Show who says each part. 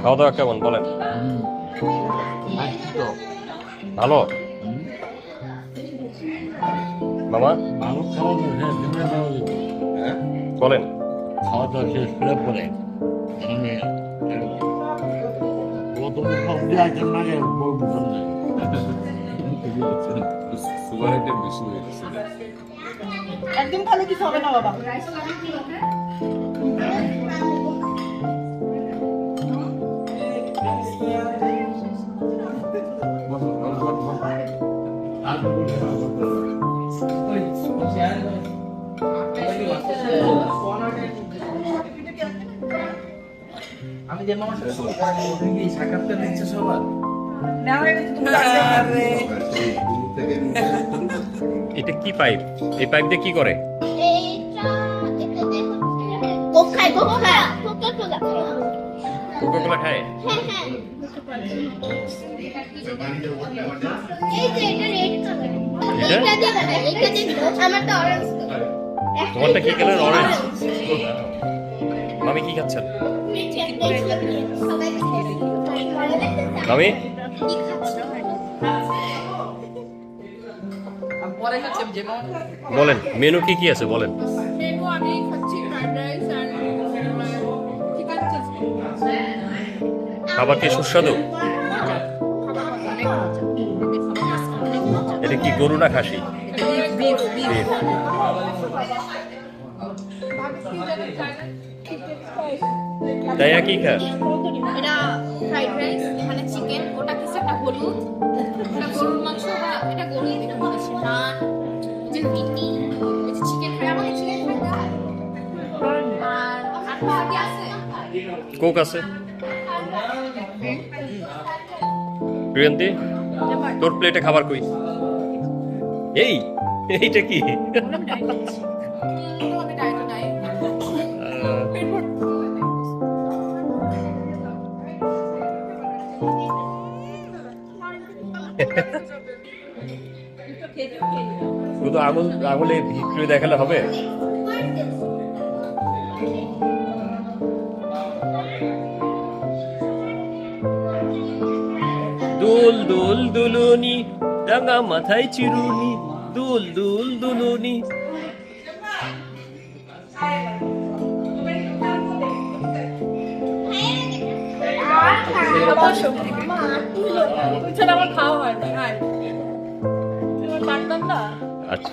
Speaker 1: খাওয়া দাওয়া কেমন বলেন? ভালো মামা বলেন।
Speaker 2: খাওয়া দাওয়া শেষ করে পরে আমি
Speaker 3: একদম ভালো কিছু হবে না বাবা।
Speaker 4: আমি যে মামার সাথে সাক্ষাৎকার দিচ্ছে সবার
Speaker 3: না হয়ে গেছে তুমি কাছে।
Speaker 1: এটা কি পাইপ? এই পাইপ দিয়ে কি করে? কোকা কোলা খায়? তোমারটা কি কালার? অরেঞ্জ। মামি কি খাচ্ছেন? মামি
Speaker 3: পরে খাচ্ছি যে মামা।
Speaker 1: বলেন মেনু কি কি আছে বলেন।
Speaker 5: মেনু আমি খাচ্ছি ফ্রাইড রাইস আর চিকেন চাপ।
Speaker 1: খাবার কি সুস্বাদু? এটা কি গরু না খাসি?
Speaker 3: Beef beef.
Speaker 1: Beef। তাই কি খাস?
Speaker 5: এটা ফ্রাইড রাইস, এখানে চিকেন, ওটা কিছু একটা হলুদ, এটা গরুর মাংস, এটা গরুই এটা বলেছে নান, যে মিনি, এই যে চিকেন ফ্রাই, আমাকে চিকেন ফ্রাই দাও। আর আর কি আছে?
Speaker 1: কোক আছে? প্রিয়ন্তি তোর প্লেটে খাবার কই? এইটা কি?
Speaker 5: আমি ডায়েটে নাই। পেট ভর্তি।
Speaker 1: শুধু আঙুলে ভিক্টরি দেখালে হবে? দুল দুল দুলুনি রাঙা মাথায় চিরুনি, দুল দুল দুলুনি।
Speaker 3: আমার খাওয়া হয় না। তুমি পারতাম না।
Speaker 1: আচ্ছা